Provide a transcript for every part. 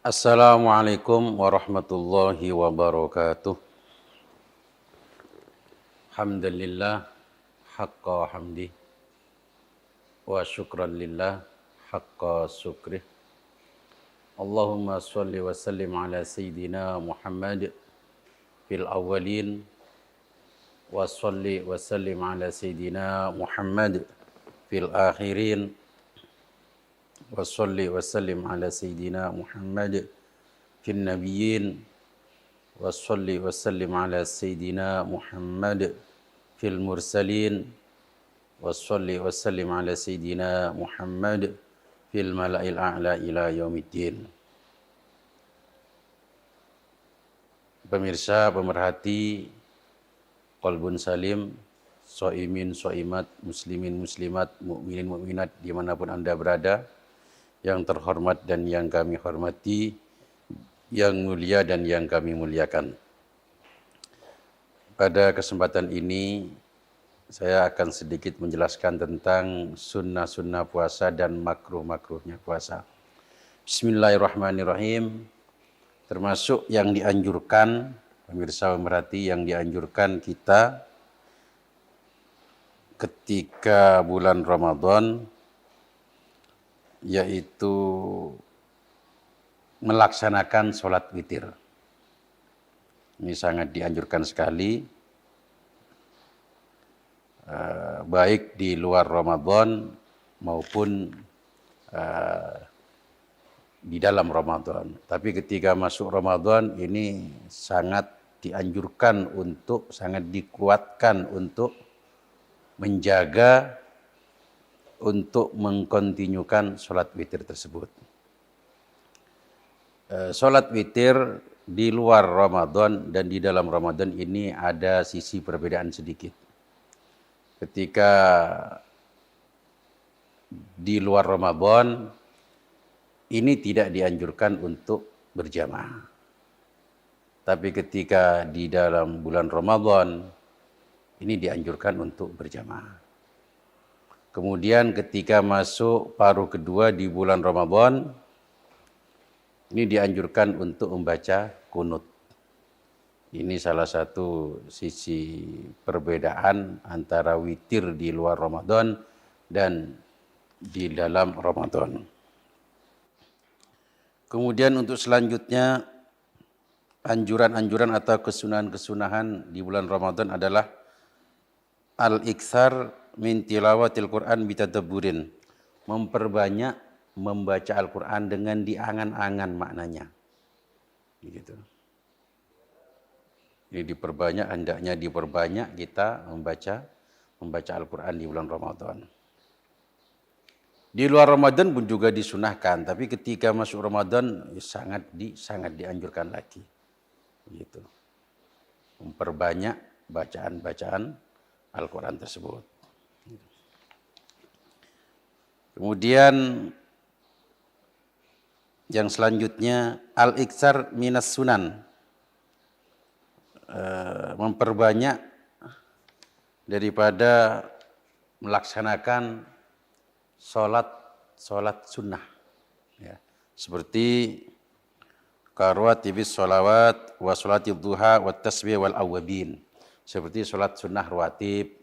Assalamualaikum warahmatullahi wabarakatuh. Hamdalillah haqqa hamdi wa syukran lillah haqqa syukrih. Allahumma sholli wa sallim ala sayyidina Muhammad fil awwalin wa sholli wa sallim ala sayyidina Muhammad fil akhirin wa sholli wa sallim ala sayyidina Muhammad fil nabiyyin wa sholli wa sallim ala sayyidina Muhammad fil mursalin wa sholli wa sallim ala sayyidina Muhammad fil mala'il a'la ila yaumiddin. Pemirsa, pemerhati Qalbun Salim, soimin, soimat, muslimin, muslimat, mukminin, mukminat dimanapun Anda berada, yang terhormat dan yang kami hormati, yang mulia dan yang kami muliakan. Pada kesempatan ini saya akan sedikit menjelaskan tentang sunnah-sunnah puasa dan makruh-makruhnya puasa. Bismillahirrahmanirrahim. Termasuk yang dianjurkan, pemirsa pemerhati, yang dianjurkan kita ketika bulan Ramadan, yaitu melaksanakan sholat witir. Ini sangat dianjurkan sekali, baik di luar Ramadan maupun di dalam Ramadan. Tapi ketika masuk Ramadan ini sangat dianjurkan untuk, sangat dikuatkan untuk menjaga, untuk mengkontinyukan sholat witir tersebut. Sholat witir di luar Ramadan dan di dalam Ramadan ini ada sisi perbedaan sedikit. Ketika di luar Ramadan ini tidak dianjurkan untuk berjamaah. Tapi ketika di dalam bulan Ramadan ini dianjurkan untuk berjamaah. Kemudian ketika masuk paruh kedua di bulan Ramadan, ini dianjurkan untuk membaca kunut. Ini salah satu sisi perbedaan antara witir di luar Ramadan dan di dalam Ramadan. Kemudian untuk selanjutnya, anjuran-anjuran atau kesunahan-kesunahan di bulan Ramadan adalah al-iktsar min tilawatil Quran bitadabburin. Memperbanyak membaca Al-Quran dengan diangan-angan maknanya. Begitu. Ini diperbanyak, hendaknya diperbanyak kita membaca Al-Quran di bulan Ramadan. Di luar Ramadan pun juga disunahkan, tapi ketika masuk Ramadan sangat dianjurkan lagi. Begitu. Memperbanyak bacaan-bacaan Al-Quran tersebut. Kemudian yang selanjutnya al-iktsar minas sunan, memperbanyak daripada melaksanakan sholat sunnah, ya. Seperti karawatibis sholawat wa sholatid duha wa tasbih wal awwabin, seperti sholat sunnah rawatib,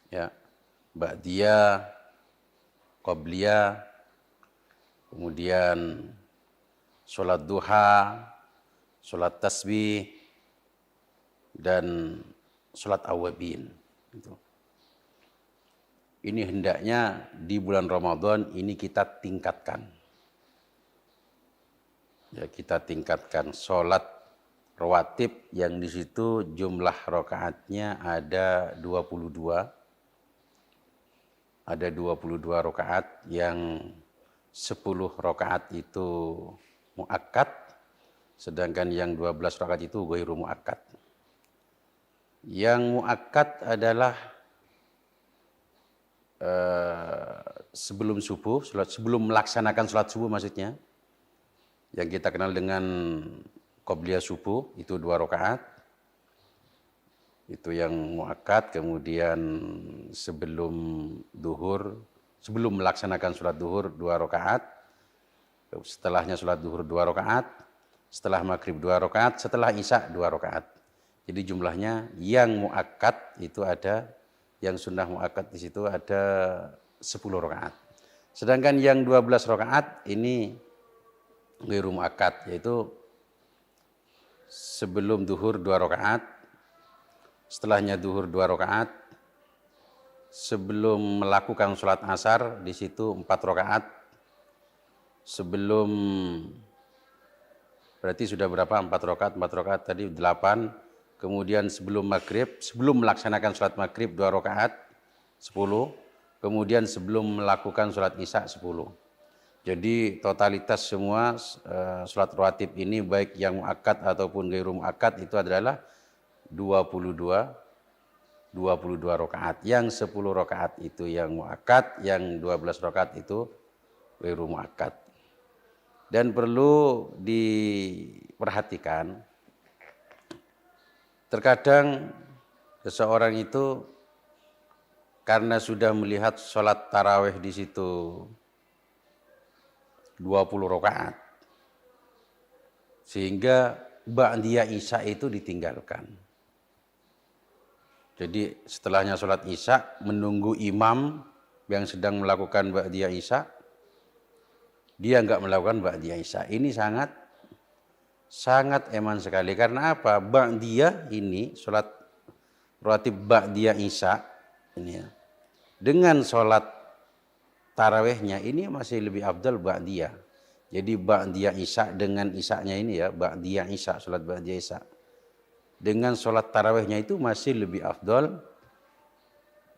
ya, ba'diyah, qabliyah, kemudian sholat duha, sholat tasbih, dan sholat awabin. Ini hendaknya di bulan Ramadan ini kita tingkatkan. Ya, kita tingkatkan sholat rawatib yang di situ jumlah rakaatnya ada 22. Ada 22 rakaat, yang 10 rakaat itu muakkad, sedangkan yang 12 rakaat itu ghairu muakkad. Yang muakkad adalah sebelum subuh, sebelum melaksanakan sholat subuh maksudnya, yang kita kenal dengan qobliyah subuh, itu 2 rakaat. Itu yang muakkad. Kemudian sebelum duhur, sebelum melaksanakan sholat duhur 2 rakaat. setelahnya sholat duhur 2 rakaat, setelah maghrib 2 rakaat, setelah isya 2 rakaat. Jadi jumlahnya yang muakkad itu ada, yang sunnah muakkad di situ ada 10 rakaat. Sedangkan yang 12 rakaat ini ghairu muakkad, yaitu sebelum duhur 2 rakaat, setelahnya duhur 2 rakaat, sebelum melakukan sholat asar di situ 4 rakaat, sebelum berarti sudah berapa? 4 rakaat tadi 8, kemudian sebelum maghrib, sebelum melaksanakan sholat maghrib 2 rakaat 10, kemudian sebelum melakukan sholat isya 10. Jadi totalitas semua sholat rawatib ini baik yang muakkad ataupun ghairu muakkad itu adalah 22 rakaat. Yang 10 rakaat itu yang muakkad, yang 12 rakaat itu ghairu muakkad. Dan perlu diperhatikan, terkadang seseorang itu karena sudah melihat sholat tarawih di situ 20 rakaat, sehingga ba'diyah isya itu ditinggalkan. Jadi setelahnya sholat isya menunggu imam yang sedang melakukan ba'diyah isya, dia enggak melakukan ba'diyah isya. Ini sangat eman sekali. Karena apa? Ba'diyah ini, sholat rawatib ba'diyah isya ini ya, dengan sholat tarawihnya ini masih lebih afdal ba'diyah. Jadi ba'diyah isya dengan isya-nya ini ya, ba'diyah isya, sholat ba'diyah isya, dengan sholat tarawihnya itu masih lebih afdal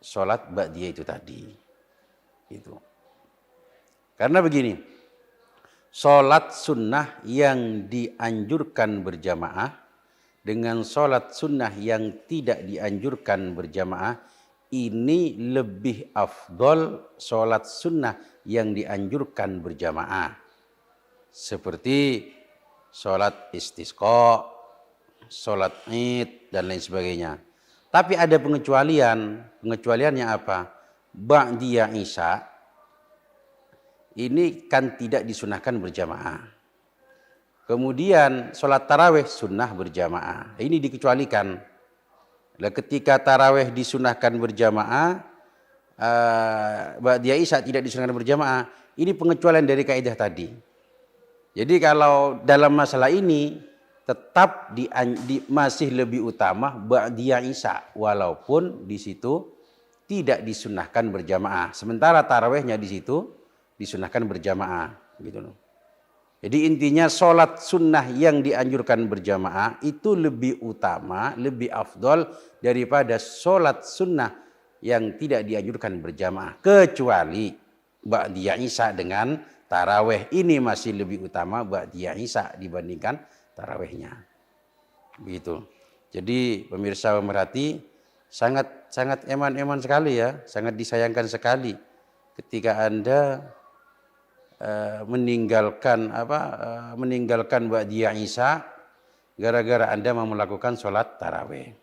sholat ba'diyah itu tadi. Itu. Karena begini, sholat sunnah yang dianjurkan berjamaah dengan sholat sunnah yang tidak dianjurkan berjamaah, ini lebih afdol sholat sunnah yang dianjurkan berjamaah. Seperti sholat istisqa, sholat id, dan lain sebagainya. Tapi ada pengecualian. Pengecualiannya apa? Ba'diyah isya ini kan tidak disunahkan berjamaah. Kemudian sholat tarawih sunnah berjamaah. Ini dikecualikan. Ketika tarawih disunahkan berjamaah, ba'diyah isya tidak disunahkan berjamaah. Ini pengecualian dari kaidah tadi. Jadi kalau dalam masalah ini tetap masih lebih utama ba'diyah isya, walaupun di situ tidak disunahkan berjamaah. Sementara tarawihnya di situ disunahkan berjamaah, gitu loh. Jadi intinya sholat sunnah yang dianjurkan berjamaah itu lebih utama, lebih afdol daripada sholat sunnah yang tidak dianjurkan berjamaah. Kecuali ba'diyah isya dengan tarawih, ini masih lebih utama ba'diyah isya dibandingkan tarawihnya. Begitu. Jadi pemirsa pemerhati, sangat eman-eman sekali ya, sangat disayangkan sekali ketika Anda meninggalkan ba'diyah isya gara-gara Anda mau melakukan sholat tarawih.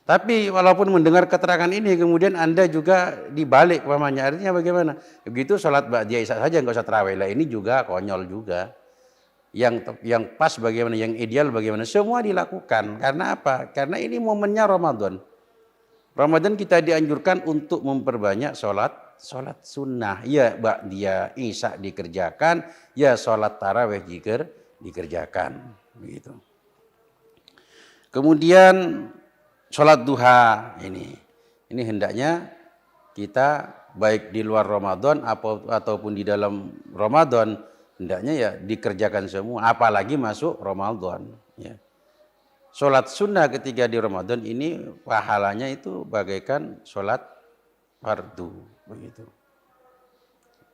Tapi walaupun mendengar keterangan ini kemudian Anda juga dibalik pamannya, artinya bagaimana? Begitu sholat ba'diyah isya saja enggak usah tarawih. Lah ini juga konyol juga. Yang pas bagaimana, yang ideal bagaimana, semua dilakukan. Karena apa? Karena ini momennya Ramadan. Ramadan kita dianjurkan untuk memperbanyak sholat sunnah. Ya ba'diyah isya dikerjakan, ya sholat tarawih dikerjakan. Begitu. Kemudian sholat duha ini hendaknya kita baik di luar Ramadan ataupun di dalam Ramadan hendaknya ya dikerjakan semua, apalagi masuk Ramadan. Ya. Sholat sunnah ketika di Ramadan ini pahalanya itu bagaikan sholat fardu, begitu.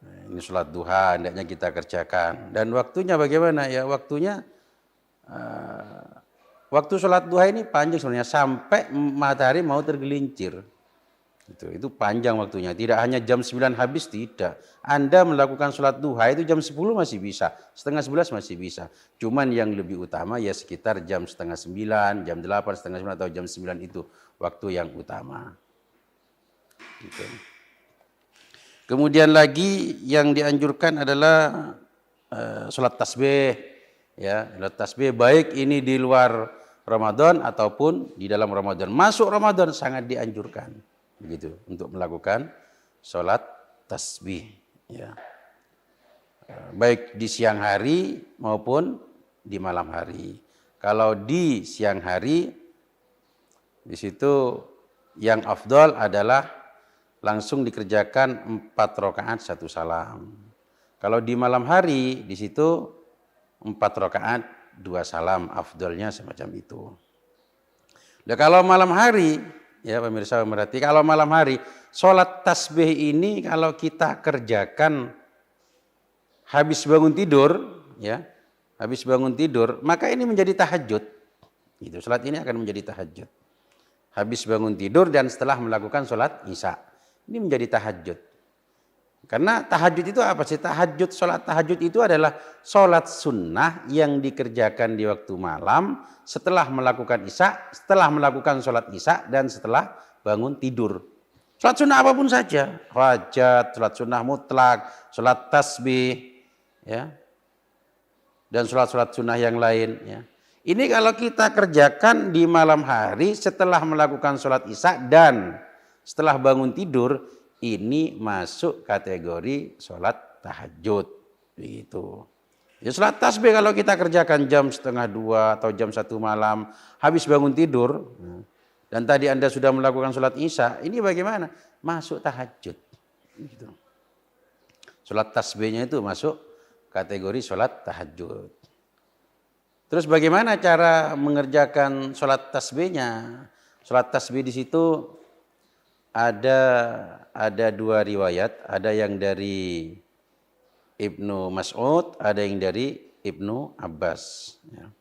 Nah, ini sholat duha hendaknya kita kerjakan. Dan waktunya bagaimana? Ya waktunya waktu sholat duha ini panjang sebenarnya sampai matahari mau tergelincir. Itu panjang waktunya. Tidak hanya jam 9 habis, tidak. Anda melakukan sholat duha itu jam 10 masih bisa, setengah 11 masih bisa. Cuman yang lebih utama ya sekitar jam setengah 9, jam 8, setengah 9 atau jam 9 itu waktu yang utama. Gitu. Kemudian lagi yang dianjurkan adalah sholat tasbih, ya, sholat tasbih baik ini di luar Ramadan ataupun di dalam Ramadan. Masuk Ramadan sangat dianjurkan, begitu, untuk melakukan sholat tasbih, ya, baik di siang hari maupun di malam hari. Kalau di siang hari, di situ yang afdal adalah langsung dikerjakan 4 rakaat 1 salam. Kalau di malam hari, di situ 4 rakaat 2 salam, afdalnya semacam itu. Nah, kalau malam hari, ya pemirsa berarti kalau malam hari, sholat tasbih ini kalau kita kerjakan habis bangun tidur, ya, habis bangun tidur, maka ini menjadi tahajud. Gitu, sholat ini akan menjadi tahajud. Habis bangun tidur dan setelah melakukan sholat isya, ini menjadi tahajud. Karena tahajud itu apa sih? Tahajud, sholat tahajud itu adalah sholat sunnah yang dikerjakan di waktu malam setelah melakukan isya, setelah melakukan sholat isya, dan setelah bangun tidur. Sholat sunnah apapun saja, hajat, sholat sunnah mutlak, sholat tasbih, ya, dan sholat-sholat sunnah yang lain. Ya. Ini kalau kita kerjakan di malam hari setelah melakukan sholat isya dan setelah bangun tidur, ini masuk kategori sholat tahajud, begitu. Ya, sholat tasbih kalau kita kerjakan jam 1:30 atau jam 1 malam habis bangun tidur, dan tadi Anda sudah melakukan sholat isya, ini bagaimana? Masuk tahajud. Gitu. Sholat tasbihnya itu masuk kategori sholat tahajud. Terus bagaimana cara mengerjakan sholat tasbihnya? Sholat tasbih di situ ada 2 riwayat, ada yang dari Ibnu Mas'ud, ada yang dari Ibnu Abbas. Ya.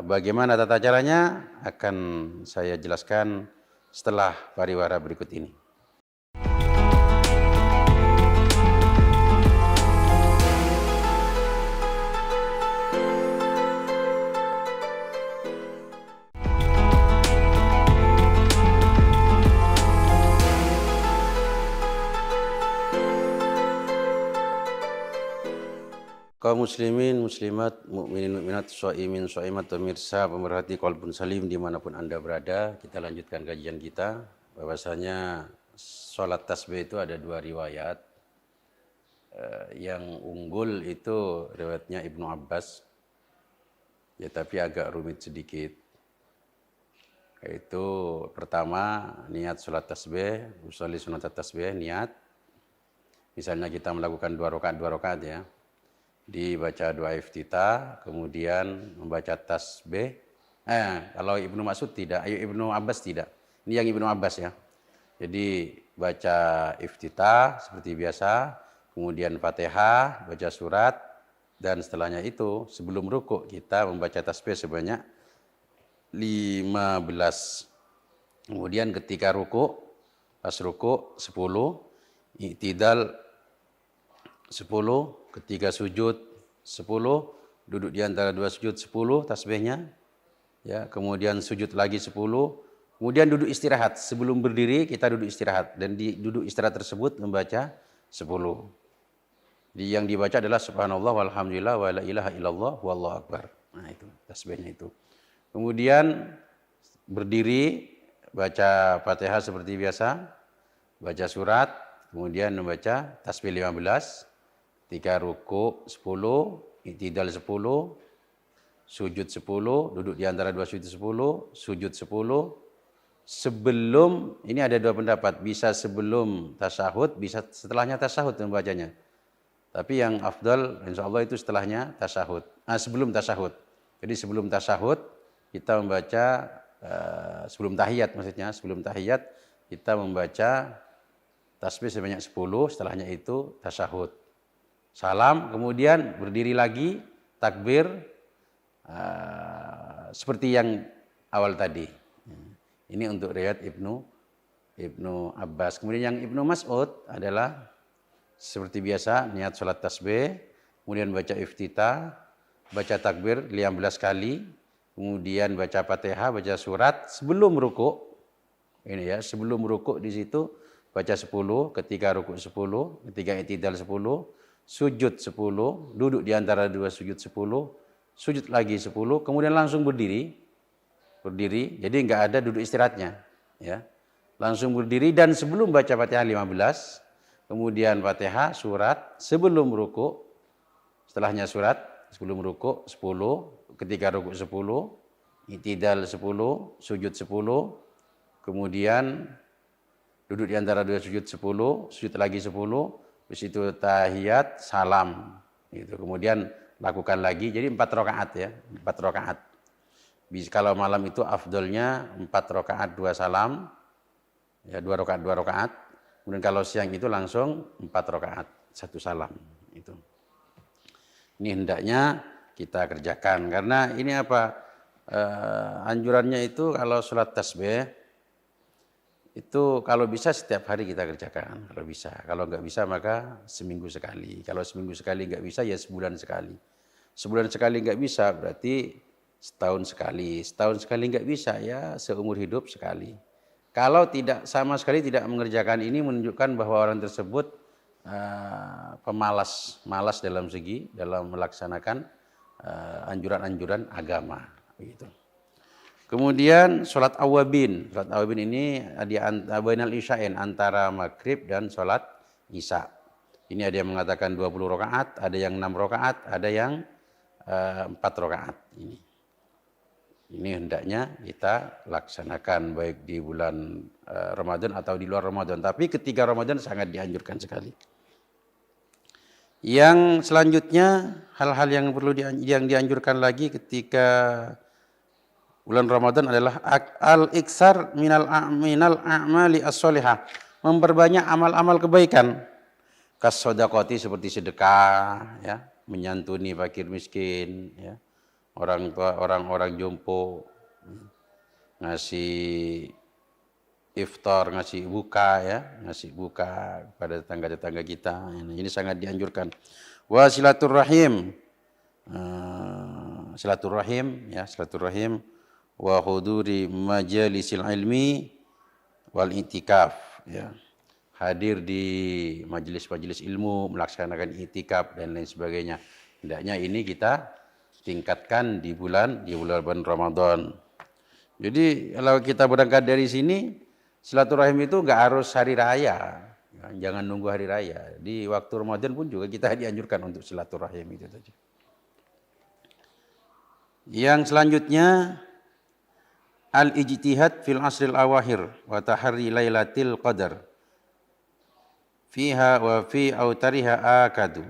Bagaimana tata caranya akan saya jelaskan setelah pariwara berikut ini. Kaum muslimin, muslimat, mukminin, mukminat, shaimin, shaimat, pemirsa, pemerhati Qalbun Salim dimanapun Anda berada, kita lanjutkan kajian kita. Bahwasanya sholat tasbih itu ada 2 riwayat. Yang unggul itu riwayatnya Ibnu Abbas, ya, tapi agak rumit sedikit. Yaitu pertama, niat sholat tasbih, usolli sunat tasbih, niat. Misalnya kita melakukan 2 rakaat ya. Dibaca doa iftitah, kemudian membaca tasbih. Kalau Ibnu Mas'ud tidak, Ibnu Abbas tidak. Ini yang Ibnu Abbas ya. Jadi baca iftitah seperti biasa, kemudian Fatihah, baca surat, dan setelahnya itu sebelum ruku kita membaca tasbih sebanyak 15. Kemudian ketika ruku, pas ruku 10, i'tidal 10, ketika sujud 10, duduk di antara 2 sujud 10 tasbihnya, ya, kemudian sujud lagi 10, kemudian duduk istirahat. Sebelum berdiri kita duduk istirahat, dan di duduk istirahat tersebut membaca 10. Jadi yang dibaca adalah subhanallah walhamdulillah wa la ilaha illallah wallahu akbar. Nah, itu tasbihnya itu. Kemudian berdiri, baca Fatihah seperti biasa, baca surat, kemudian membaca tasbih 15, ketika ruku 10, i'tidal 10, sujud 10, duduk di antara 2 sujud 10, sujud 10. Sebelum, ini ada 2 pendapat, bisa sebelum tasyahud, bisa setelahnya tasyahud membacanya. Tapi yang afdal insyaallah itu setelahnya tasyahud. Sebelum tasyahud. Jadi sebelum tasyahud kita membaca, sebelum tahiyat maksudnya, sebelum tahiyat kita membaca tasbih sebanyak 10, setelahnya itu tasyahud. Salam, kemudian berdiri lagi, takbir, seperti yang awal tadi. Ini untuk riwayat Ibnu Abbas. Kemudian yang Ibnu Mas'ud adalah seperti biasa, niat sholat tasbih, kemudian baca iftitah, baca takbir 15 kali, kemudian baca Fatihah, baca surat sebelum ruku. Ini ya, sebelum ruku di situ baca 10, ketika ruku 10, ketika i'tidal 10, sujud 10, duduk di antara dua sujud 10, sujud lagi 10, kemudian langsung berdiri. Jadi nggak ada duduk istirahatnya, ya. Langsung berdiri dan sebelum baca Fatihah 15, kemudian Fatihah surat sebelum ruku, setelahnya surat sebelum ruku 10, ketika ruku 10, i'tidal 10, sujud 10, kemudian duduk di antara dua sujud 10, sujud lagi 10, habis itu tahiyat, salam. Gitu. Kemudian lakukan lagi, jadi 4 rakaat ya, 4 rakaat. Kalau malam itu afdolnya 4 rakaat 2 salam, ya 2 rakaat 2 rakaat. Kemudian kalau siang itu langsung 4 rakaat 1 salam. Itu. Ini hendaknya kita kerjakan karena ini apa? Anjurannya itu kalau sholat tasbih itu kalau bisa setiap hari kita kerjakan, kalau bisa. Kalau nggak bisa maka seminggu sekali. Kalau seminggu sekali nggak bisa ya sebulan sekali. Sebulan sekali nggak bisa berarti setahun sekali. Setahun sekali nggak bisa ya seumur hidup sekali. Kalau tidak sama sekali tidak mengerjakan ini menunjukkan bahwa orang tersebut pemalas, malas dalam melaksanakan anjuran-anjuran agama. Begitu. Kemudian sholat awabin. Sholat awabin ini di bainal isya'in antara maghrib dan sholat isya. Ini ada yang mengatakan 20 rakaat, ada yang 6 rakaat, ada yang 4 rakaat. Ini hendaknya kita laksanakan baik di bulan Ramadan atau di luar Ramadan. Tapi ketika Ramadan sangat dianjurkan sekali. Yang selanjutnya hal-hal yang perlu yang dianjurkan lagi ketika bulan Ramadan adalah al-iksar minal a'mali as-sholihah, memperbanyak amal-amal kebaikan. Kas-shadaqati seperti sedekah, ya, menyantuni fakir miskin, ya, orang tua, orang-orang jompo, ngasih iftar, ngasih buka, ya, ngasih buka pada tetangga-tetangga kita. Ini sangat dianjurkan. Wa silaturrahim, silaturrahim, ya, silaturrahim. Wa huduri majalisil ilmi wal itikaf, ya. Hadir di majelis-majelis ilmu, melaksanakan itikaf dan lain sebagainya. Hendaknya ini kita tingkatkan di bulan Ramadan. Jadi kalau kita berangkat dari sini, silaturahim itu enggak harus hari raya. Jangan nunggu hari raya. Di waktu Ramadan pun juga kita dianjurkan untuk silaturahim itu saja. Yang selanjutnya al-ijtihad fil asril awahir wa tahri lailatul qadar fiha wa fi autariha akadu.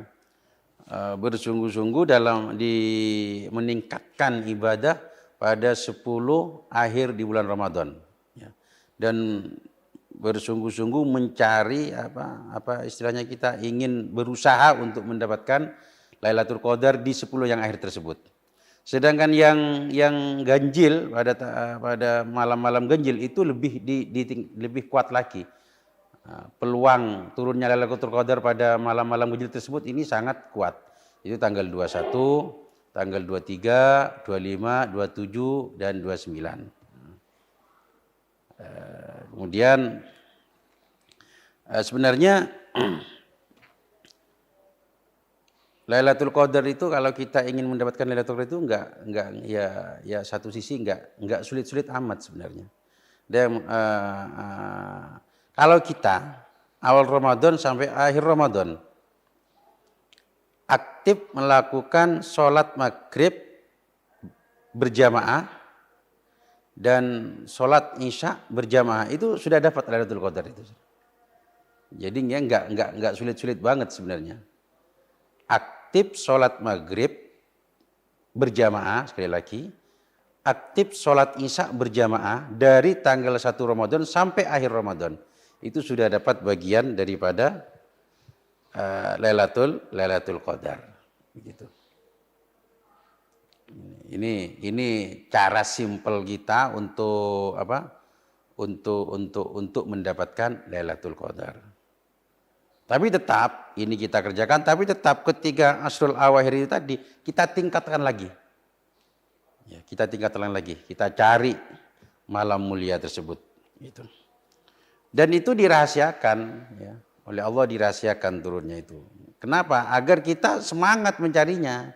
Bersungguh-sungguh dalam meningkatkan ibadah pada 10 akhir di bulan Ramadan, ya. Dan bersungguh-sungguh mencari apa istilahnya, kita ingin berusaha untuk mendapatkan Lailatul Qadar di 10 yang akhir tersebut. Sedangkan yang ganjil pada malam-malam ganjil itu lebih kuat lagi. Peluang turunnya Lailatul Qadar pada malam-malam ganjil tersebut ini sangat kuat. Itu tanggal 21, tanggal 23, 25, 27 dan 29. Kemudian sebenarnya Lailatul Qadar itu kalau kita ingin mendapatkan Lailatul Qadar itu enggak ya satu sisi enggak sulit-sulit amat sebenarnya. Dan kalau kita awal Ramadan sampai akhir Ramadan aktif melakukan sholat maghrib berjamaah dan sholat isya berjamaah, itu sudah dapat Lailatul Qadar itu. Jadi enggak sulit-sulit banget sebenarnya. Aktif sholat maghrib berjamaah, sekali lagi, aktif sholat isya berjamaah dari tanggal 1 Ramadan sampai akhir Ramadan. Itu sudah dapat bagian daripada Lailatul Qadar. Begitu. Ini cara simpel kita untuk Untuk mendapatkan Lailatul Qadar. Tapi tetap ini kita kerjakan, tapi tetap ketika Asrul Awakhir itu tadi kita tingkatkan lagi. Ya, kita tingkatkan lagi, kita cari malam mulia tersebut. Gitu. Dan itu dirahasiakan, ya, oleh Allah dirahasiakan turunnya itu. Kenapa? Agar kita semangat mencarinya.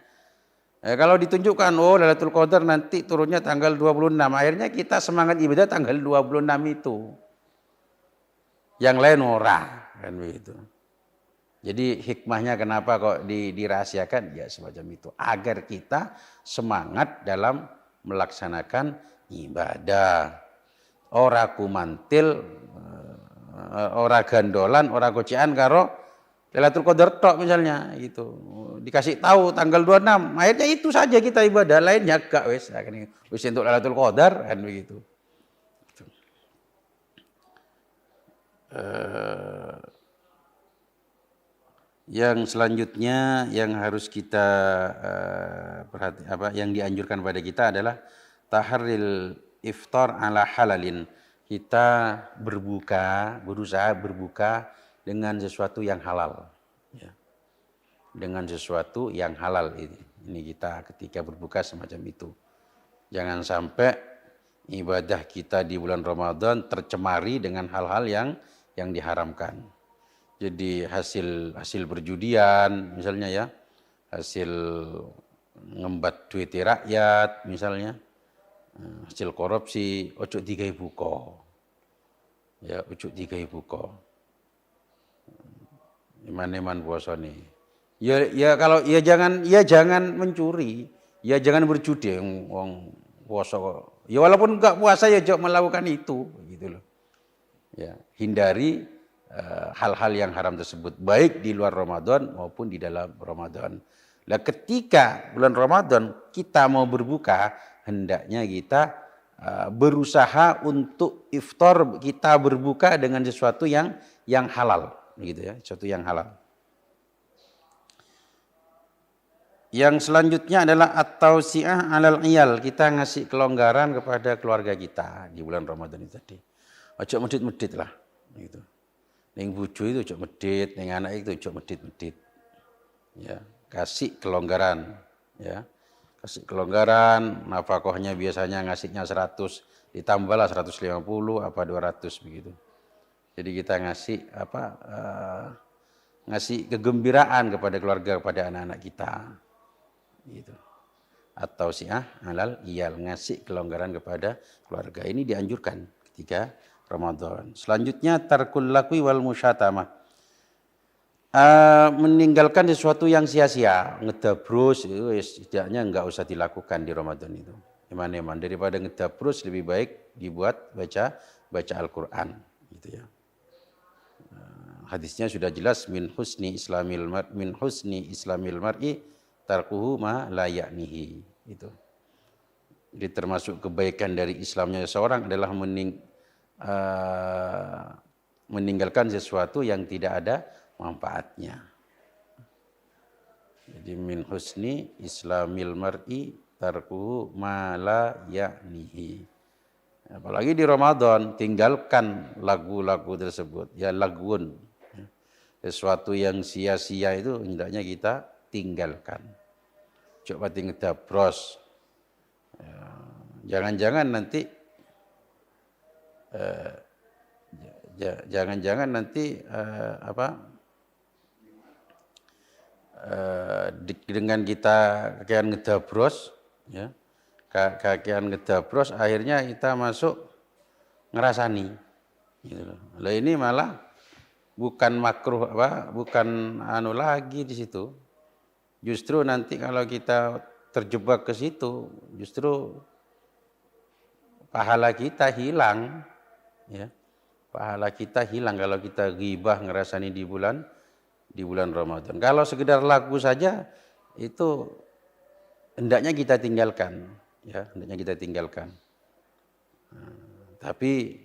Kalau ditunjukkan, oh Lailatul Qadar nanti turunnya tanggal 26, akhirnya kita semangat ibadah tanggal 26 itu. Yang lain ora, kan begitu. Jadi hikmahnya kenapa kok dirahasiakan? Ya semacam itu. Agar kita semangat dalam melaksanakan ibadah. Ora kumantil, ora gandolan, ora gocian karo Lailatul Qadar tok misalnya gitu. Dikasih tahu tanggal 26, akhirnya itu saja kita ibadah, lainnya gak wis. Wis untuk Lailatul Qadar kan begitu. Yang selanjutnya yang harus kita yang dianjurkan pada kita adalah taharril iftar ala halalin. Kita berusaha berbuka dengan sesuatu yang halal. Ya. Dengan sesuatu yang halal ini kita ketika berbuka semacam itu. Jangan sampai ibadah kita di bulan Ramadan tercemari dengan hal-hal yang diharamkan. Jadi hasil perjudian misalnya ya, hasil ngembat duit rakyat misalnya, hasil korupsi, ojo digawe buka. Ya, ojo digawe buka. Iman-iman puasane. Ya kalau jangan mencuri, ya jangan berjudi wong puasa kok. Ya walaupun enggak puasa ya jangan melakukan itu gitu loh. Ya, hindari hal-hal yang haram tersebut baik di luar Ramadan maupun di dalam Ramadan. Nah, ketika bulan Ramadan kita mau berbuka, hendaknya kita berusaha untuk iftar, kita berbuka dengan sesuatu yang halal, gitu ya, sesuatu yang halal. Yang selanjutnya adalah at-tausi'ah 'alal iyal, kita ngasih kelonggaran kepada keluarga kita di bulan Ramadan itu tadi. Ojo medit-medit lah, gitu. Ning bojo itu ojo medit, ning anak itu ojo medit-medit. Ya, kasih kelonggaran, ya. Kasih kelonggaran, nafkahnya biasanya ngasihnya 100, ditambahlah 150 apa 200 begitu. Jadi kita ngasih ngasih kegembiraan kepada keluarga, kepada anak-anak kita. Gitu. Atau alal iyal, ngasih kelonggaran kepada keluarga. Ini dianjurkan ketika Ramadan. Selanjutnya tarkul lakwi wal musyatamah. Meninggalkan sesuatu yang sia-sia, ngedabrus itu setidaknya enggak usah dilakukan di Ramadan itu. Eman-eman daripada ngedabrus lebih baik dibuat baca Al-Qur'an gitu ya. Hadisnya sudah jelas min husni islamil mar'i tarkuhu ma la ya'nihi itu. Jadi termasuk kebaikan dari Islamnya seseorang adalah meninggalkan sesuatu yang tidak ada manfaatnya. Jadi min husni islamil mar'i tarkuhu ma la ya'nihi. Apalagi di Ramadan, tinggalkan lagu-lagu tersebut. Ya lagun. Sesuatu yang sia-sia itu hendaknya kita tinggalkan. Coba ngedabros. Jangan-jangan nanti dengan kita kakean ngedabros ya. Kakean ngedabros akhirnya kita masuk ngerasani gitu loh. Lah ini malah bukan makruh bukan lagi di situ. Justru nanti kalau kita terjebak ke situ, justru pahala kita hilang, ya. Pahala kita hilang kalau kita ghibah ngerasani di bulan Ramadan. Kalau sekedar lagu saja itu hendaknya kita tinggalkan, ya, hendaknya kita tinggalkan. Tapi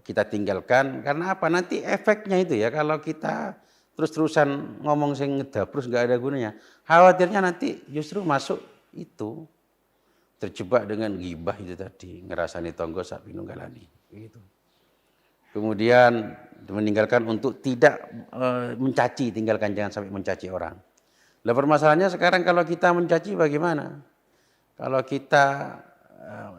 kita tinggalkan karena apa? Nanti efeknya itu ya kalau kita terus-terusan ngomong sing ngedabrus enggak ada gunanya. Khawatirnya nanti justru masuk itu terjebak dengan ghibah itu tadi, ngerasani tonggo sak pinunggalani gitu. Kemudian meninggalkan untuk tidak mencaci, tinggalkan jangan sampai mencaci orang. Lah permasalahannya sekarang kalau kita mencaci bagaimana? Kalau kita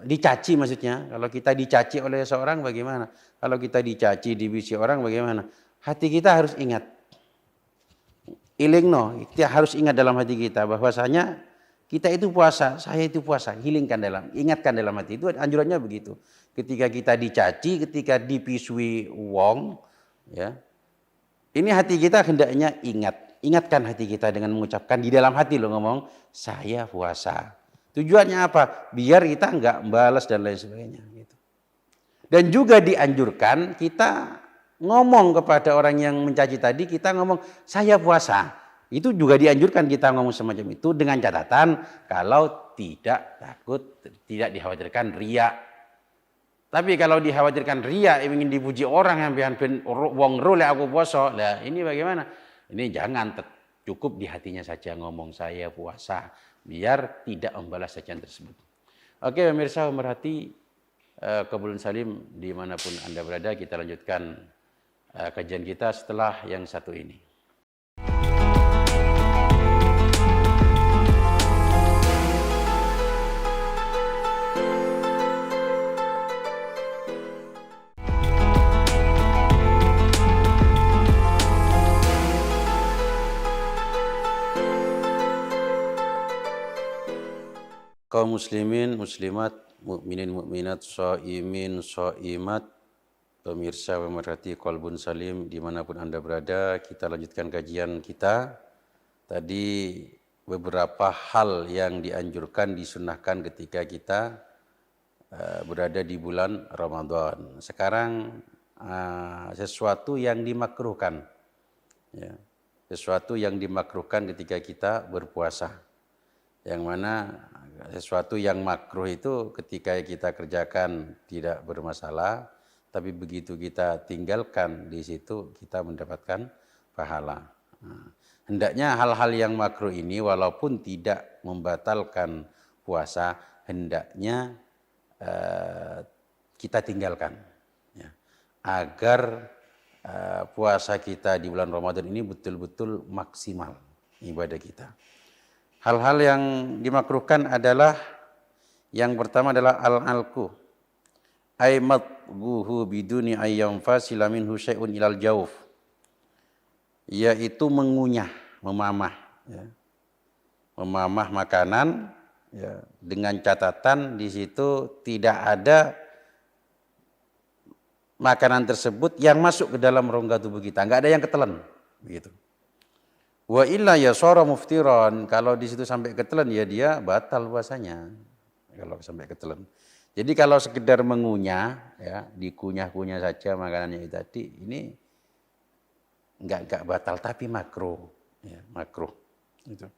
dicaci maksudnya, kalau kita dicaci oleh seorang bagaimana? Kalau kita dicaci, dibisi orang bagaimana? hati kita harus ingat. Ilingno, kita harus ingat dalam hati kita bahwasanya kita itu puasa, saya itu puasa, ingatkan dalam hati itu anjurannya begitu. Ketika kita dicaci, ketika dipisui wong, ya. Ini hati kita hendaknya ingatkan hati kita dengan mengucapkan di dalam hati lo ngomong, saya puasa. Tujuannya apa? Biar kita enggak membalas dan lain sebagainya gitu. Dan juga dianjurkan kita ngomong kepada orang yang mencaci tadi, kita ngomong saya puasa. Itu juga dianjurkan kita ngomong semacam itu dengan catatan kalau tidak takut, tidak dikhawatirkan riya. Tapi kalau dikhawatirkan riya, ingin dipuji orang yang wong role aku puasa, lah ini bagaimana? Ini jangan, cukup di hatinya saja ngomong saya puasa, biar tidak membalas sajian tersebut. Oke pemirsa pemerhati Qaulun Salim dimanapun Anda berada, kita lanjutkan kajian kita setelah yang satu ini. Kaum muslimin, muslimat, mukminin, mukminat, shaimin, shaimat, pemirsa pemerhati Qaulun Salim dimanapun Anda berada, kita lanjutkan kajian kita. Tadi beberapa hal yang dianjurkan, disunahkan ketika kita berada di bulan Ramadan. Sekarang sesuatu yang dimakruhkan, ya. Sesuatu yang dimakruhkan ketika kita berpuasa. Yang mana sesuatu yang makruh itu ketika kita kerjakan tidak bermasalah, tapi begitu kita tinggalkan di situ kita mendapatkan pahala. Hendaknya hal-hal yang makruh ini walaupun tidak membatalkan puasa, hendaknya kita tinggalkan, ya, agar puasa kita di bulan Ramadan ini betul-betul maksimal ibadah kita. Hal-hal yang dimakruhkan adalah yang pertama adalah al-alku, ay matbuhu biduni ayyam fasila minhu syai'un ilal jauf, yaitu mengunyah, memamah, ya. Memamah makanan, ya, dengan catatan di situ tidak ada makanan tersebut yang masuk ke dalam rongga tubuh kita, enggak ada yang ketelan, begitu. Wa illa yasara muftiran, kalau di situ sampai ketelan ya dia batal puasanya. Kalau sampai ketelan. Jadi kalau sekedar mengunyah, ya, dikunyah-kunyah saja makanannya itu tadi, ini enggak batal tapi makruh, ya, makruh. Itu.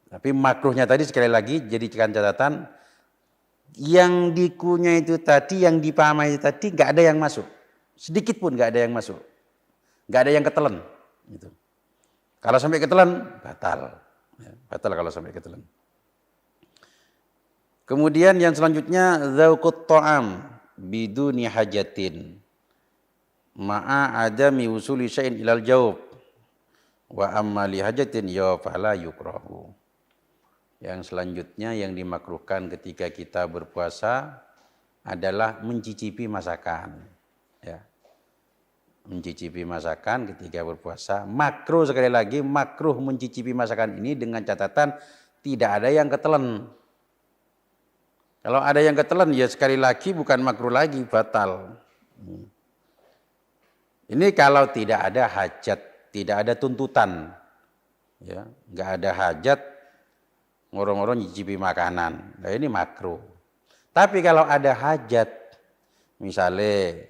Tapi makruhnya tadi sekali lagi jadikan catatan, yang dikunyah itu tadi, yang dipamah itu tadi enggak ada yang masuk. Sedikit pun enggak ada yang masuk. Enggak ada yang ketelan, gitu. Kalau sampai ketelan, batal. Ya, batal kalau sampai ketelan. Kemudian yang selanjutnya, dzauqut ta'am biduni hajatin ma'a adami usuli syai'in ilal jaub wa amma li hajatin ya fala yukrahu. Yang selanjutnya yang dimakruhkan ketika kita berpuasa adalah mencicipi masakan, ya. Mencicipi masakan ketika berpuasa. Makruh sekali lagi, makruh mencicipi masakan ini dengan catatan tidak ada yang ketelan. Kalau ada yang ketelan ya sekali lagi bukan makruh lagi, batal. Ini kalau tidak ada hajat, tidak ada tuntutan, ya, nggak ada hajat ngorong-ngorong mencicipi makanan. Nah ini makruh. Tapi kalau ada hajat, misalnya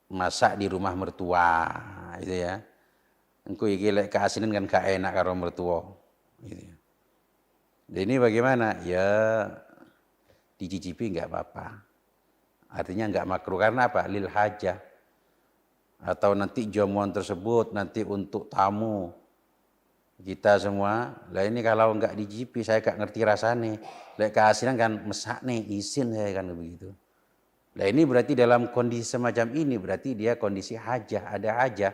masak di rumah mertua, itu ya. Engko iki lek keasinan kan gak enak karo mertua, gitu ya. Dan ini bagaimana? Ya dicicipi enggak apa-apa. Artinya enggak makruh karena apa? Lil hajah. Atau nanti jamuan tersebut nanti untuk tamu kita semua. Lah ini kalau enggak dicicipi saya gak ngerti rasane. Lek keasinan kan mesak nih, isin saya kan begitu. Nah ini berarti dalam kondisi semacam ini berarti dia kondisi hajah, ada hajah.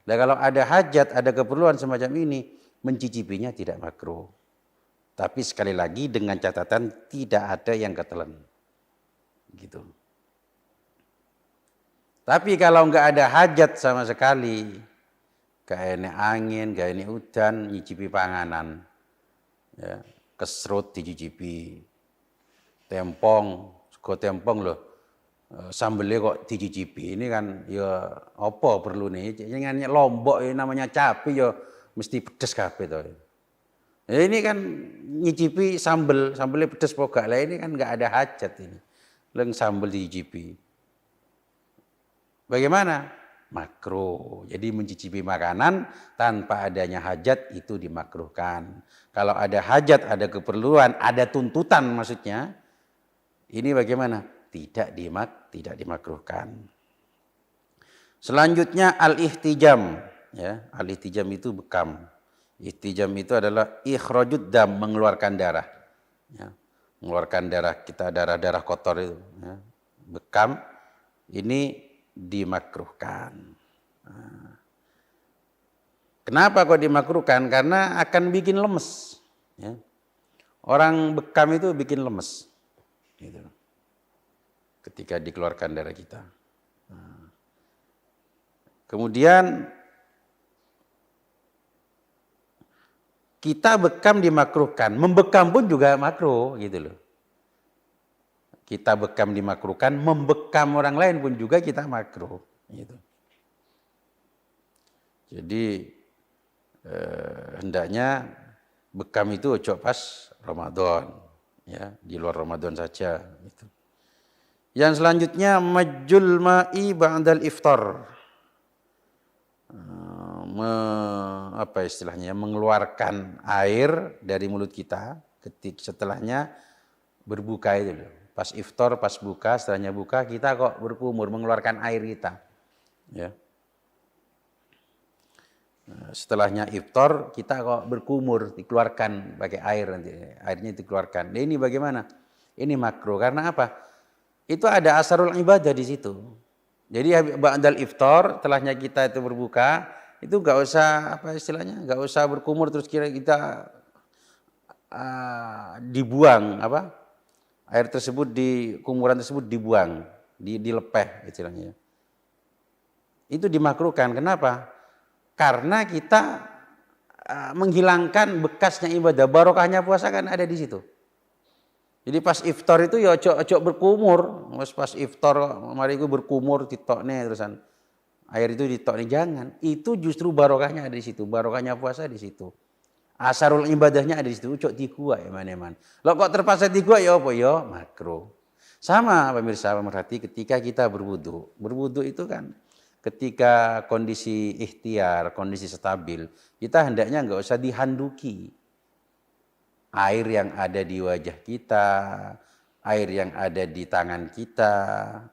Nah kalau ada hajat, ada keperluan semacam ini, mencicipinya tidak makruh. Tapi sekali lagi dengan catatan tidak ada yang ketelan. Gitu. Tapi kalau nggak ada hajat sama sekali, gak enek angin, gak enek udan, nyicipi panganan, ya, kesrut dicicipi, tempong, sego tempong loh, sambelnya kok dicicipi, ini kan ya apa perlu nih, jangan Lombok ini namanya cabai ya mesti pedes kabeh to. Ya ini kan nyicipi sambelnya pedes pokok lah, ini kan nggak ada hajat ini, leng sambel dicicipi. Bagaimana? Makruh. Jadi mencicipi makanan tanpa adanya hajat itu dimakruhkan. Kalau ada hajat, ada keperluan, ada tuntutan maksudnya, ini bagaimana? Tidak dimakruhkan. Selanjutnya al-ihtijam, ya. Al-ihtijam itu bekam. Ihtijam itu adalah ikhrajud dam, mengeluarkan darah. Ya. Mengeluarkan darah kita, darah kotor itu, ya. Bekam ini dimakruhkan. Kenapa kok dimakruhkan? Karena akan bikin lemes. Ya. Orang bekam itu bikin lemes. Gitu. Ketika dikeluarkan darah kita. Kemudian kita bekam dimakruhkan. Membekam pun juga makruh. Gitu loh. Kita bekam dimakruhkan, membekam orang lain pun juga kita makruh. Gitu. Jadi hendaknya bekam itu ojo pas Ramadan, ya, di luar Ramadan saja. Gitu. Yang selanjutnya majul ma'i ba'dal iftar, apa istilahnya? Mengeluarkan air dari mulut kita ketika setelahnya berbuka itu loh. Pas iftar, pas buka, setelahnya buka, kita kok berkumur, mengeluarkan air kita. Ya. Setelahnya iftar, kita kok berkumur, dikeluarkan pakai air, nanti airnya dikeluarkan. Nah, ini bagaimana? Ini makruh, karena apa? Itu ada asarul ibadah di situ. Jadi ba'dal iftar, setelahnya kita itu berbuka, itu nggak usah, apa istilahnya, nggak usah berkumur terus kira kita dibuang, apa? Air tersebut kumuran tersebut dibuang, dilepeh istilahnya. Itu dimakruhkan. Kenapa? Karena kita menghilangkan bekasnya ibadah, barokahnya puasa kan ada di situ. Jadi pas iftar itu ya ojo berkumur, pas iftar mari itu berkumur ditokne terusan. Air itu ditokne, jangan. Itu justru barokahnya ada di situ, barokahnya puasa di situ. Asarul ibadahnya ada di situ, cok digua eman-eman. Lo kok terpaksa digua ya apa ya? Makruh. Sama pemirsa pemerhati ketika kita berwudu. Berwudu itu kan ketika kondisi ikhtiar, kondisi stabil, kita hendaknya enggak usah dihanduki. Air yang ada di wajah kita, air yang ada di tangan kita,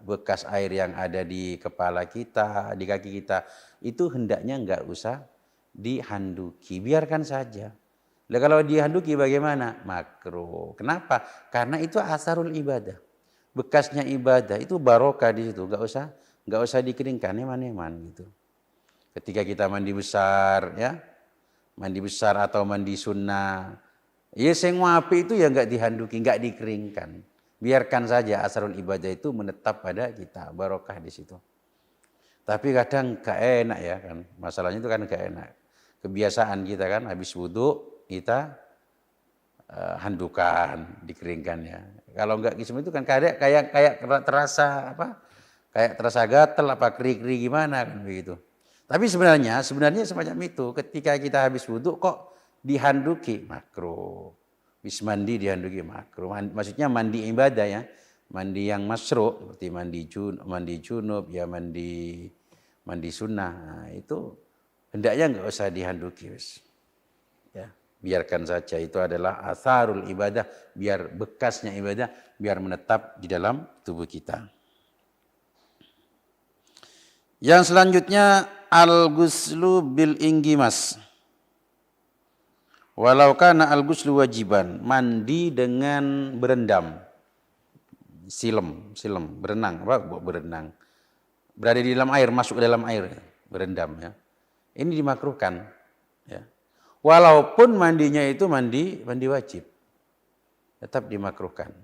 bekas air yang ada di kepala kita, di kaki kita, itu hendaknya enggak usah dihanduki, biarkan saja. Nah, kalau dihanduki bagaimana? Makruh. Kenapa? Karena itu asarul ibadah. Bekasnya ibadah itu barokah di situ, enggak usah dikeringkan, eman-eman gitu. Ketika kita mandi besar, ya, mandi besar atau mandi sunnah, ya sing wapi itu ya enggak dihanduki, enggak dikeringkan. Biarkan saja asarul ibadah itu menetap pada kita, barokah di situ. Tapi kadang gak enak ya kan, masalahnya itu kan gak enak. Kebiasaan kita kan habis wudhu kita handukan, dikeringkan ya. Kalau enggak kisah itu kan kayak terasa apa? Kayak terasa gatel apa keri-keri gimana kan begitu. Tapi sebenarnya semacam itu. Ketika kita habis wudhu kok dihanduki, makruh. Habis mandi dihanduki, makruh. Maksudnya mandi ibadah ya. Mandi yang masyru' seperti mandi junub, ya mandi sunnah. Nah, itu hendaknya enggak usah dihanduki, wis. Ya, biarkan saja, itu adalah atharul ibadah, biar bekasnya ibadah biar menetap di dalam tubuh kita. Yang selanjutnya al-ghuslu bil inggimas. Walau kana al-ghuslu wajiban, mandi dengan berendam. Silem, berenang, berenang. Berada di dalam air, masuk ke dalam air, berendam ya. Ini dimakruhkan ya. Walaupun mandinya itu mandi wajib. Tetap dimakruhkan.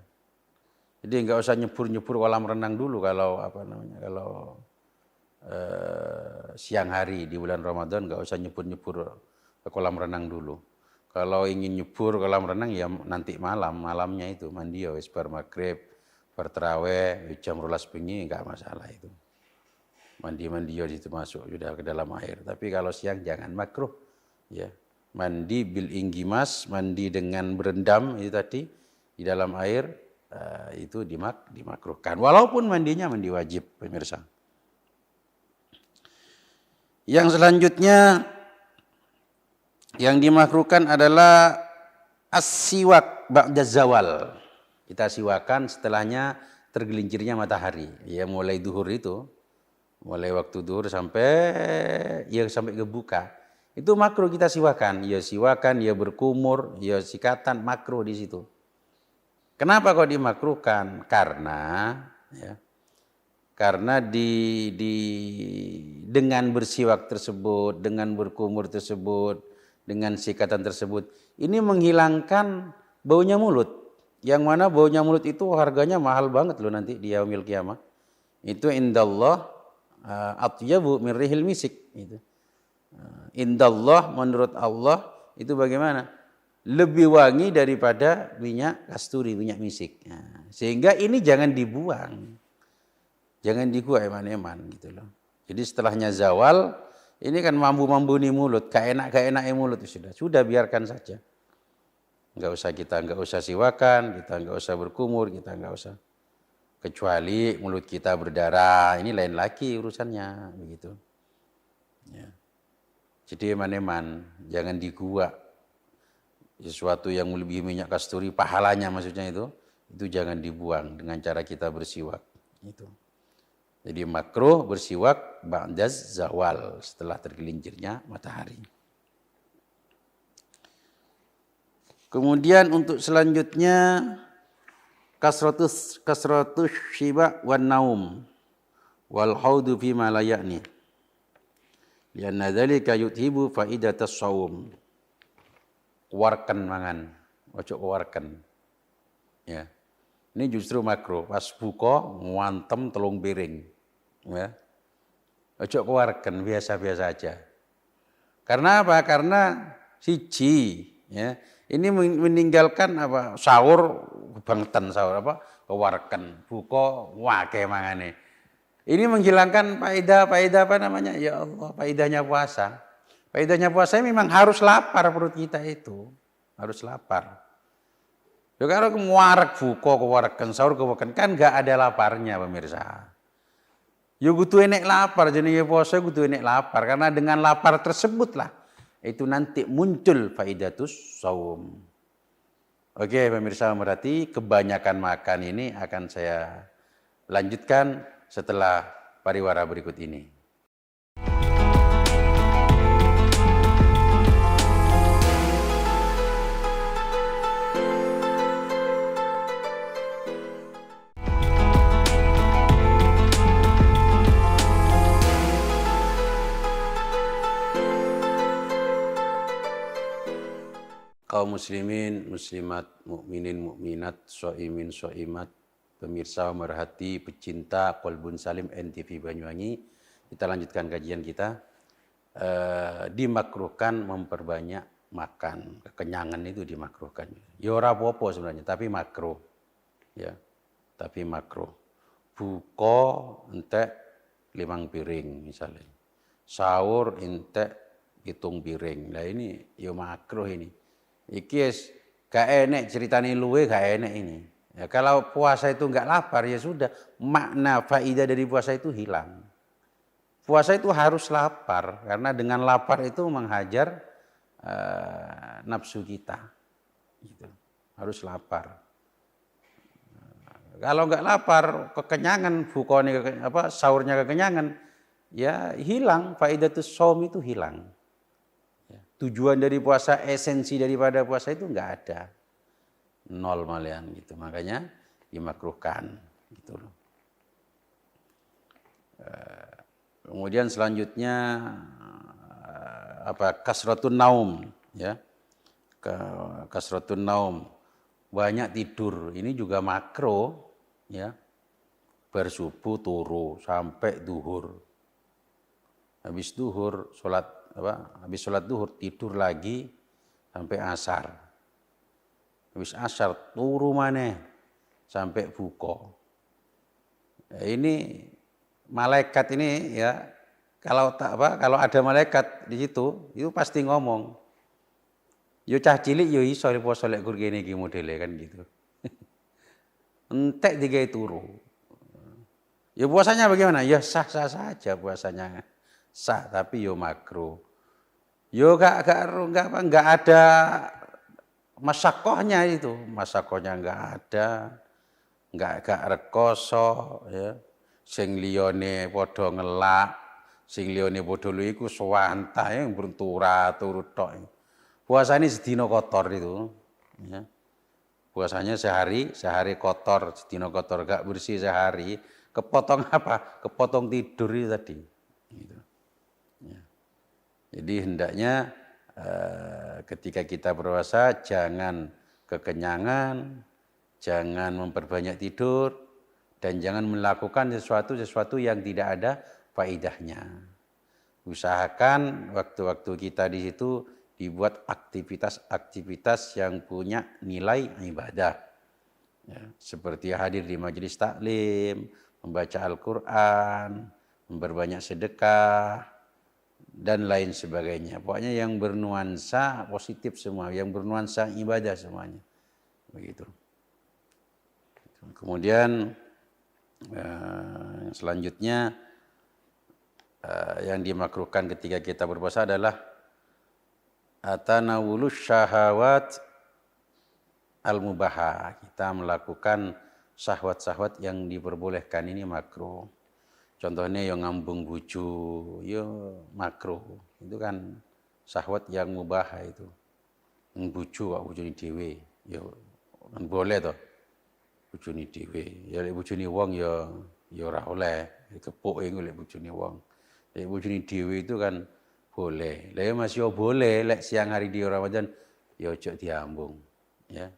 Jadi enggak usah nyebur kolam renang dulu kalau siang hari di bulan Ramadan nggak usah nyebur-nyebur ke kolam renang dulu. Kalau ingin nyebur kolam renang ya nanti malamnya itu mandi ya wis bar maghrib, bar tarawih, jam 12 bengi nggak masalah itu. Mandi ya itu masuk sudah ke dalam air. Tapi kalau siang jangan, makruh ya. Mandi bil inggimas, mandi dengan berendam itu tadi di dalam air itu dimakruhkan. Walaupun mandinya mandi wajib, pemirsa. Yang selanjutnya yang dimakruhkan adalah as-siwak ba'da zawal. Kita siwakan setelahnya tergelincirnya matahari. Ya mulai duhur itu, mulai waktu duhur sampai kebuka. Itu makruh kita siwakan. Ya berkumur, ya sikatan, makruh di situ. Kenapa kok dimakruhkan? Karena dengan bersiwak tersebut, dengan berkumur tersebut, dengan sikatan tersebut, ini menghilangkan baunya mulut. Yang mana baunya mulut itu harganya mahal banget loh nanti di yaumil qiyamah. Itu indallah atyabu min rihil misik. Indallah menurut Allah itu bagaimana? Lebih wangi daripada minyak kasturi, minyak misik. Sehingga ini jangan dibuang. Jangan dibuang eman-eman gitu loh. Jadi setelahnya zawal, ini kan mambu-mambu nih mulut, gak enak mulut sudah biarkan saja. Enggak usah siwakan, kita enggak usah berkumur, kita enggak usah. Kecuali mulut kita berdarah, ini lain lagi urusannya begitu. Ya. Jadi eman-eman, jangan digua. Sesuatu yang melebihi minyak kasturi, pahalanya maksudnya itu jangan dibuang dengan cara kita bersiwak. Itu. Jadi makruh bersiwak ba'daz zawal, setelah tergelincirnya matahari. Kemudian untuk selanjutnya kasratus syiba wan naum wal haudu fi ma la ya'ni. Lianna dzalika yuthibu faidatas shaum. Warken mangan, ojo warken. Ya. Ini justru makruh, pas buka ngantem telung piring. Ya. Ojo keluarkan, biasa-biasa aja. Karena apa? Karena siji, ya. Ini meninggalkan apa? Sahur kebangetan sahur apa? Keluarkan, buka wake mangane. Ini menghilangkan faedah apa namanya? Ya Allah, faedahnya puasa. Faedahnya puasa memang harus lapar perut kita itu. Harus lapar. Ya kalau kemuarek buka, kewareken sahur, kewaken kan enggak ada laparnya pemirsa. Ya kudu enek lapar, jenenge puasa kudu enek lapar karena dengan lapar tersebutlah itu nanti muncul faidatus shaum. Oke, pemirsa berarti kebanyakan makan ini akan saya lanjutkan setelah pariwara berikut ini. Kaum muslimin, muslimat, mukminin, mukminat, shaimin, shaimat, pemirsa merhati, pecinta Qalbun Salim NTV Banyuwangi. Kita lanjutkan kajian kita. Dimakruhkan memperbanyak makan, kekenyangan itu dimakruhkan. Ya ora apa-apa sebenarnya, tapi makruh. Ya. Tapi makruh. Buka entek 5 piring misalnya. Sahur entek 7 piring. Nah ini ya makruh ini. Iki gak enek ceritane luwe gak enek ini. Ya, kalau puasa itu enggak lapar ya sudah, makna faidah dari puasa itu hilang. Puasa itu harus lapar karena dengan lapar itu menghajar nafsu kita. Gitu. Harus lapar. Kalau enggak lapar, kekenyangan, sahurnya kekenyangan, ya hilang faidatus shaum itu hilang. Tujuan dari puasa, esensi daripada puasa itu enggak ada. Nol malian gitu. Makanya dimakruhkan gitu loh. Kemudian selanjutnya kasratun naum ya. Kasratun naum. Banyak tidur. Ini juga makruh ya. Bersubuh turu sampai duhur. Habis duhur habis sholat duhur tidur lagi sampai asar. Habis asar turu maneh sampai buka. Ini malaikat ini ya kalau ada malaikat di situ itu pasti ngomong. Yo cah cilik yo iso poso lek gur kene iki modele kan gitu. Entek digawe turu. Ya puasanya bagaimana? Ya sah-sah saja puasanya. Sah tapi yo makruh. Yo enggak ada masyakohnya itu. Masyakohnya enggak ada. Enggak rekoso ya. Sing liyane padha ngelak, sing liyane padha lho iku swantah yang turu tok. Puasanya sedina kotor itu ya. Puasanya sehari kotor, sedina kotor gak bersih sehari, kepotong apa? Kepotong tidur itu tadi. Gitu. Ya. Jadi hendaknya ketika kita berpuasa jangan kekenyangan, jangan memperbanyak tidur, dan jangan melakukan sesuatu yang tidak ada faedahnya. Usahakan waktu-waktu kita di situ dibuat aktivitas-aktivitas yang punya nilai ibadah. Ya, seperti hadir di majelis taklim, membaca Al-Quran, memperbanyak sedekah, dan lain sebagainya. Pokoknya yang bernuansa positif semua, yang bernuansa ibadah semuanya. Begitu. Kemudian selanjutnya yang dimakruhkan ketika kita berpuasa adalah atanawulus syahawat al-mubahah. Kita melakukan syahwat-syahwat yang diperbolehkan, ini makruh. Contohnya yang ngambung bucu, ya makruh. Itu kan syahwat yang mubahah itu. Bucu kok bujuni dhewe, ya kan boleh toh. Bujuni dhewe, ya lek bujuni wong ya ora oleh, kepuke lek bujuni wong. Lek bujuni dhewe itu kan boleh. Lah ya Mas yo boleh lek siang hari di Ramadan ya ojo diambung ya.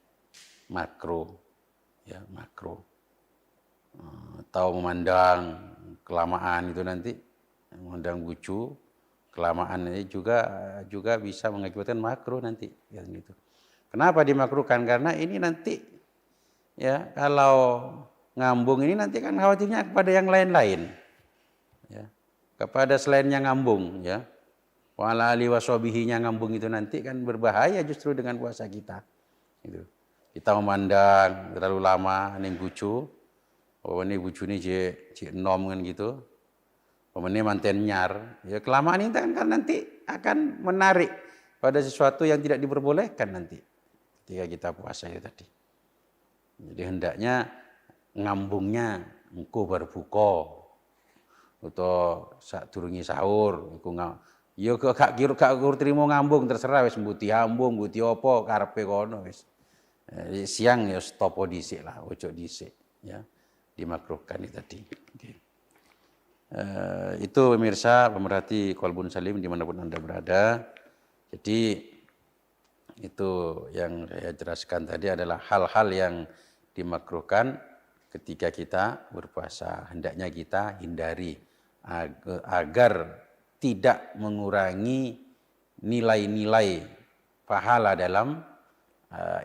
Makruh. Ya, makruh. Tahu memandang kelamaan itu nanti memandang bucu kelamaan itu juga bisa mengakibatkan makruh nanti ya gitu. Kenapa dimakruhkan? Karena ini nanti ya kalau ngambung ini nanti kan khawatirnya kepada yang lain-lain. Ya. Kepada selainnya ngambung ya. Wala ali washabihinya ngambung itu nanti kan berbahaya justru dengan puasa kita. Gitu. Kita memandang terlalu lama ning bucu. Oh ini bujune jek enom kan gitu. Pemene manten nyar, ya kelamaan ini kan nanti akan menarik pada sesuatu yang tidak diperbolehkan nanti ketika kita puasa itu tadi. Jadi hendaknya ngambungnya engko berbuka atau sadurunge sahur iku ya gak trimo ngambung terserah wis mbuti ambung, mbuti apa karepe kono wis. Siang ya stopo dhisik lah, ojo dhisik ya. Dimakruhkan itu tadi. Okay. Itu pemirsa pemerhati Qalbun Salim dimanapun Anda berada. Jadi itu yang saya jelaskan tadi adalah hal-hal yang dimakruhkan ketika kita berpuasa. Hendaknya kita hindari agar tidak mengurangi nilai-nilai pahala dalam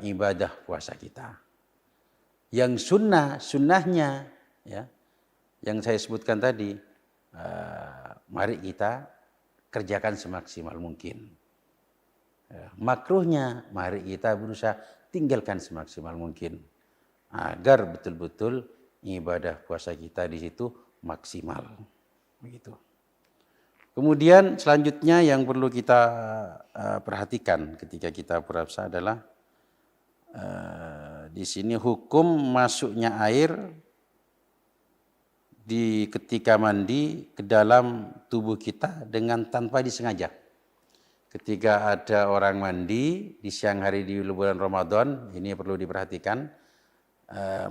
ibadah puasa kita. Yang sunnahnya ya, yang saya sebutkan tadi, mari kita kerjakan semaksimal mungkin. Makruhnya mari kita berusaha tinggalkan semaksimal mungkin agar betul-betul ibadah puasa kita di situ maksimal. Begitu. Kemudian selanjutnya yang perlu kita perhatikan ketika kita berpuasa adalah di sini hukum masuknya air ketika mandi ke dalam tubuh kita dengan tanpa disengaja. Ketika ada orang mandi di siang hari di bulan Ramadan, ini perlu diperhatikan,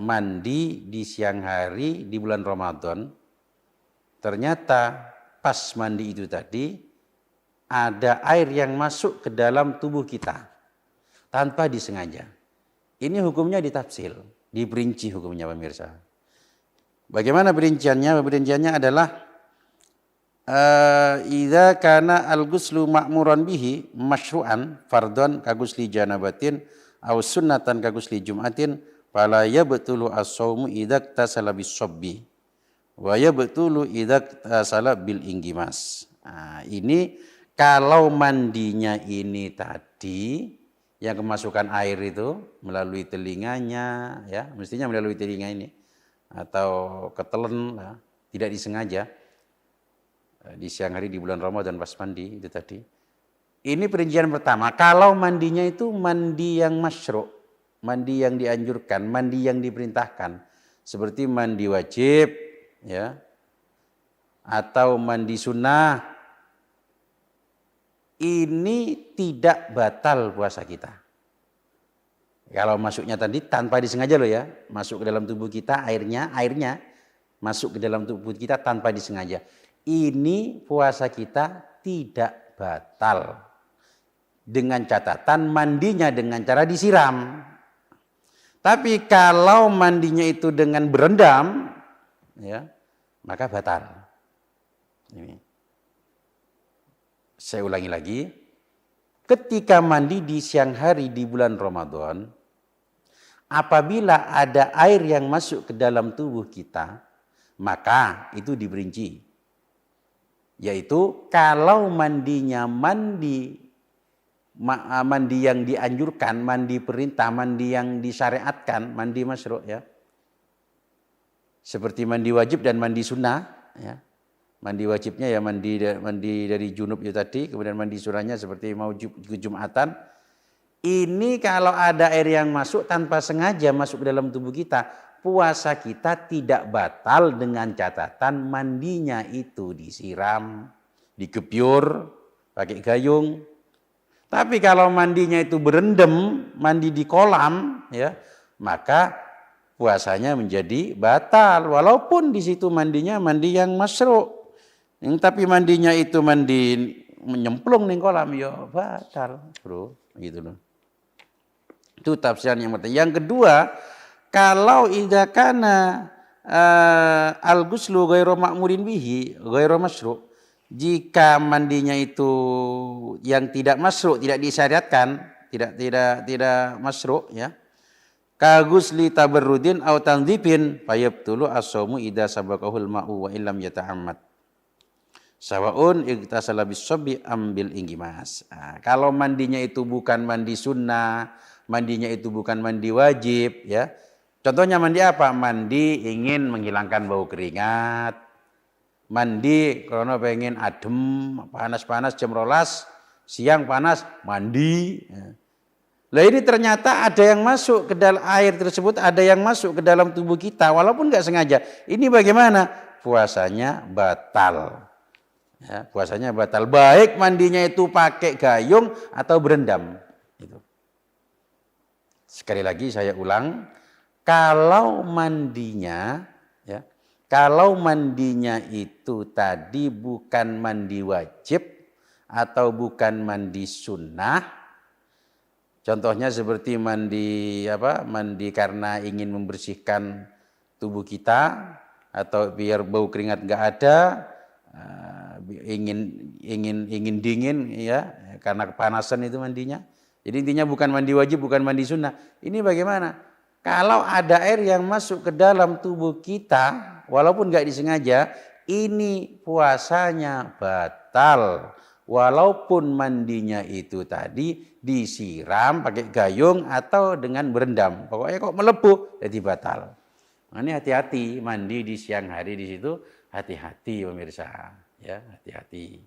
mandi di siang hari di bulan Ramadan, ternyata pas mandi itu tadi ada air yang masuk ke dalam tubuh kita tanpa disengaja. Ini hukumnya ditafsir, diperinci hukumnya pemirsa. Bagaimana perinciannya? Perinciannya adalah idza kana al-ghuslu ma'muran bihi masyru'an fardhon ka ghusli janabatin aw sunnatan ka ghusli jum'atin fala yabtulu as-shaumu idza tasala bis-sabbi wa yabtulu idza tasala bil inggimas. Nah, ini kalau mandinya ini tadi yang kemasukan air itu melalui telinganya, ya mestinya melalui telinga ini atau ketelen, ya, tidak disengaja di siang hari di bulan Ramadan pas mandi itu tadi. Ini perincian pertama. Kalau mandinya itu mandi yang masyru', mandi yang dianjurkan, mandi yang diperintahkan, seperti mandi wajib, ya, atau mandi sunnah, ini tidak batal puasa kita. Kalau masuknya tadi tanpa disengaja loh ya, masuk ke dalam tubuh kita airnya masuk ke dalam tubuh kita tanpa disengaja. Ini puasa kita tidak batal. Dengan catatan mandinya dengan cara disiram. Tapi kalau mandinya itu dengan berendam, ya, maka batal. Ini. Saya ulangi lagi. Ketika mandi di siang hari di bulan Ramadan, apabila ada air yang masuk ke dalam tubuh kita, maka itu diperinci. Yaitu kalau mandinya mandi yang dianjurkan, mandi perintah, mandi yang disyariatkan, mandi masyru', ya. Seperti mandi wajib dan mandi sunnah, ya. Mandi wajibnya ya mandi dari junub itu tadi, kemudian mandi sunnahnya seperti mau ke Jumatan. Ini kalau ada air yang masuk tanpa sengaja masuk ke dalam tubuh kita, puasa kita tidak batal dengan catatan mandinya itu disiram, dikebyur, pakai gayung. Tapi kalau mandinya itu berendam, mandi di kolam, ya, maka puasanya menjadi batal. Walaupun di situ mandinya mandi yang masyru'. Tapi mandinya itu mandi menyemplung di kolam, ya batal, bro. Gitu loh. Itu tafsiran yang pertama. Yang kedua, kalau idza kana al-ghuslu ghairu ma'murin bihi, ghairu masyru', jika mandinya itu yang tidak masyru', tidak disyariatkan, tidak masyru', ya. Ka ghusli tabarrudin aw tandzifin fayabtulu as-shaumu idza sabaqahul ma'u wa illam yata'ammad. Sawaun igtasala bis-sabbi ambil inggimas. Nah, kalau mandinya itu bukan mandi sunnah, mandinya itu bukan mandi wajib, ya. Contohnya mandi apa? Mandi ingin menghilangkan bau keringat. Mandi karena pengen adem, panas-panas jam 12, siang panas, mandi. Lah ini ternyata ada yang masuk ke dalam air tersebut, ada yang masuk ke dalam tubuh kita walaupun nggak sengaja. Ini bagaimana? Puasanya batal. Ya, puasanya batal. Baik mandinya itu pakai gayung atau berendam. Itu. Sekali lagi saya ulang. Kalau mandinya, ya, kalau mandinya itu tadi bukan mandi wajib atau bukan mandi sunnah, contohnya seperti mandi karena ingin membersihkan tubuh kita atau biar bau keringat nggak ada, ingin dingin, ya, karena kepanasan itu mandinya. Jadi intinya bukan mandi wajib, bukan mandi sunnah. Ini bagaimana? Kalau ada air yang masuk ke dalam tubuh kita, walaupun nggak disengaja, ini puasanya batal. Walaupun mandinya itu tadi disiram pakai gayung atau dengan berendam. Pokoknya kok melepuh, jadi batal. Nah, ini hati-hati mandi di siang hari di situ, hati-hati pemirsa, ya, hati-hati.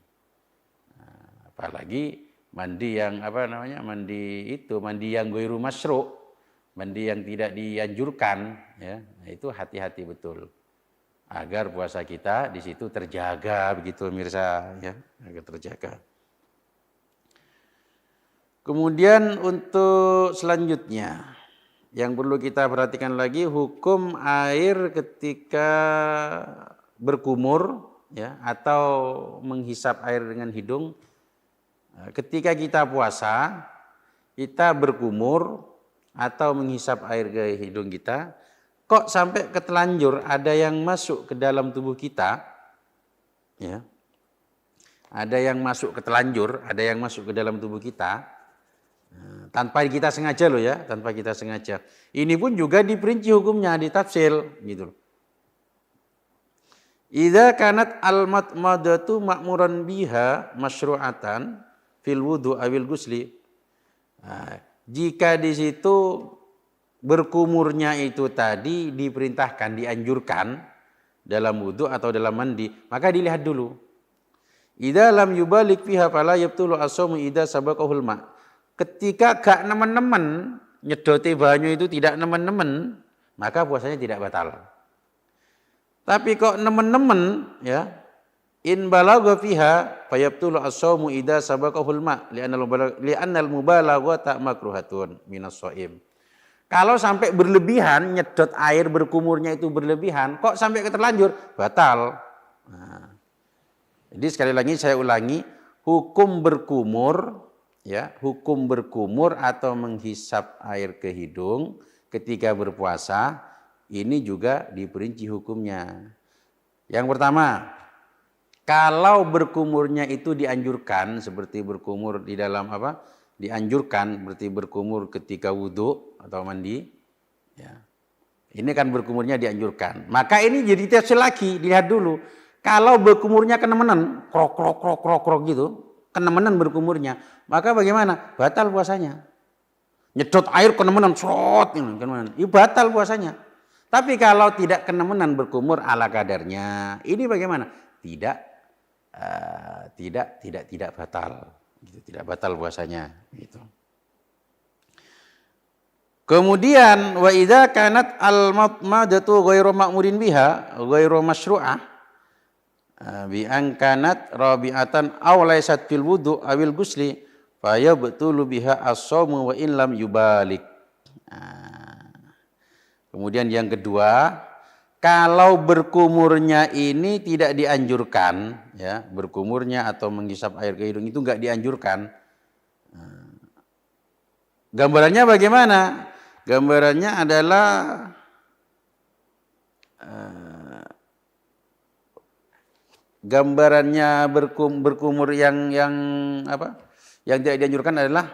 Nah, apalagi mandi yang mandi yang ghairu masyru'. Mandi yang tidak dianjurkan, ya, itu hati-hati betul agar puasa kita di situ terjaga begitu pemirsa, ya, agar terjaga. Kemudian untuk selanjutnya yang perlu kita perhatikan lagi hukum air ketika berkumur, ya, atau menghisap air dengan hidung. Ketika kita puasa, kita berkumur atau menghisap air ke hidung kita, kok sampai ketelanjur ada yang masuk ke dalam tubuh kita, ya, ada yang masuk ke telanjur, ada yang masuk ke dalam tubuh kita, tanpa kita sengaja loh ya, tanpa kita sengaja. Ini pun juga diperinci hukumnya, ditafsil gitu. Idza kanat al-madmadatu ma'muran biha masyru'atan fil wudu awil gusli. Jika di situ berkumurnya itu tadi diperintahkan, dianjurkan dalam wudu atau dalam mandi, maka dilihat dulu. Idza lam yubalik fiha fala yabtulu as-shaumu idza sabaqahul ma. Ketika gak nemen-nemen, nyedote banyu itu tidak nemen-nemen, maka puasanya tidak batal. Tapi kok nemen-nemen ya, in balagha fiha fayabtulu as-shaumu idza sabaqahul ma li'annal mubalaghata makruhatun minas shaim. Kalau sampai berlebihan, nyedot air berkumurnya itu berlebihan, kok sampai keterlanjur, batal. Nah, jadi sekali lagi saya ulangi, hukum berkumur, ya, hukum berkumur atau menghisap air ke hidung ketika berpuasa, ini juga diperinci hukumnya. Yang pertama, kalau berkumurnya itu dianjurkan, seperti berkumur di dalam apa? Dianjurkan berarti berkumur ketika wudhu atau mandi, ya. Ini kan berkumurnya dianjurkan. Maka ini jadi tes lagi, dilihat dulu. Kalau berkumurnya kenemenan, krok gitu, kenemenan berkumurnya, maka bagaimana? Batal puasanya. Nyedot air kenemenan, srot, kenemenan, itu batal puasanya. Tapi kalau tidak kenemenan berkumur ala kadarnya, ini bagaimana? Tidak batal. Gitu, tidak batal puasanya gitu. Kemudian wa idza kanat al-madmadatu ghairu ma'murin biha ghairu masyru'ah bi an kanat rabi'atan aw laysat fil wudu awil gusli fa yabtulu biha as-shaumu wa in lam yubalik. Kemudian yang kedua, kalau berkumurnya ini tidak dianjurkan, ya, berkumurnya atau menghisap air ke hidung itu enggak dianjurkan. Gambarannya bagaimana? Gambarannya adalah gambarannya berkumur yang apa? Yang tidak dianjurkan adalah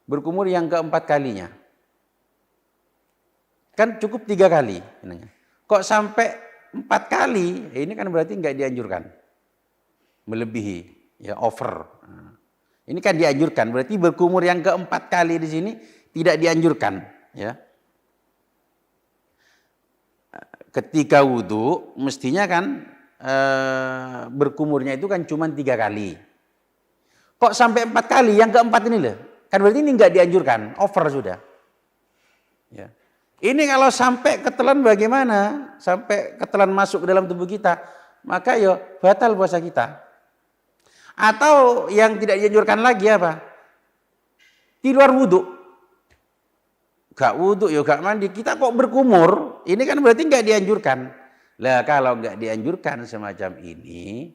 berkumur yang keempat kalinya. Kan cukup 3 kali. Kok sampai 4 kali? Ini kan berarti nggak dianjurkan, melebihi, ya, over. Ini kan dianjurkan, berarti berkumur yang keempat kali di sini tidak dianjurkan, ya. Ketika wudhu, mestinya kan berkumurnya itu kan cuma 3 kali. Kok sampai 4 kali? Yang keempat ini loh, kan berarti ini nggak dianjurkan, over sudah. Ya. Ini kalau sampai ketelan bagaimana? Sampai ketelan masuk ke dalam tubuh kita, maka ya batal puasa kita. Atau yang tidak dianjurkan lagi apa? Di luar wudhu. Gak wudhu, ya gak mandi. Kita kok berkumur? Ini kan berarti nggak dianjurkan. Lah kalau nggak dianjurkan semacam ini,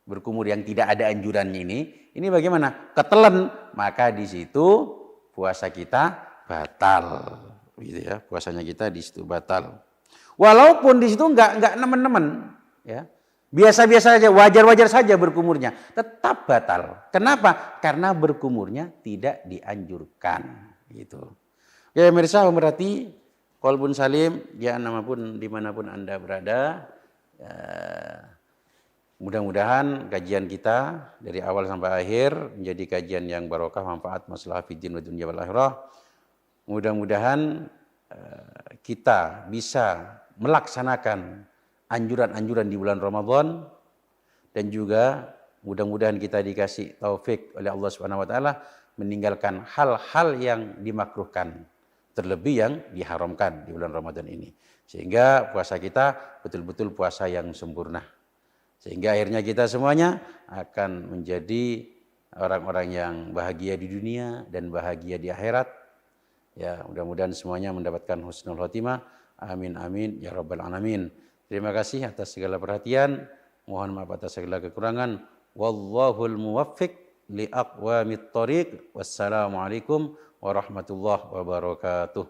berkumur yang tidak ada anjurannya ini bagaimana? Ketelan, maka di situ puasa kita batal. Gitu ya, puasanya kita di situ batal. Walaupun di situ enggak nemen-nemen, ya. Biasa-biasa saja, wajar-wajar saja berkumurnya, tetap batal. Kenapa? Karena berkumurnya tidak dianjurkan, gitu. Ya, pemirsa, berarti qalbun salim, ya dimanapun Anda berada, ya, mudah-mudahan kajian kita dari awal sampai akhir menjadi kajian yang barokah, manfaat, maslahah fid din wa dunya wal akhirah. Mudah-mudahan kita bisa melaksanakan anjuran-anjuran di bulan Ramadan, dan juga mudah-mudahan kita dikasih taufik oleh Allah Subhanahu wa taala meninggalkan hal-hal yang dimakruhkan, terlebih yang diharamkan di bulan Ramadan ini. Sehingga puasa kita betul-betul puasa yang sempurna. Sehingga akhirnya kita semuanya akan menjadi orang-orang yang bahagia di dunia dan bahagia di akhirat. Ya, mudah-mudahan semuanya mendapatkan husnul khotimah. Amin amin ya rabbal alamin. Terima kasih atas segala perhatian. Mohon maaf atas segala kekurangan. Wallahul muwaffiq li aqwamit thoriq. Wassalamualaikum warahmatullahi wabarakatuh.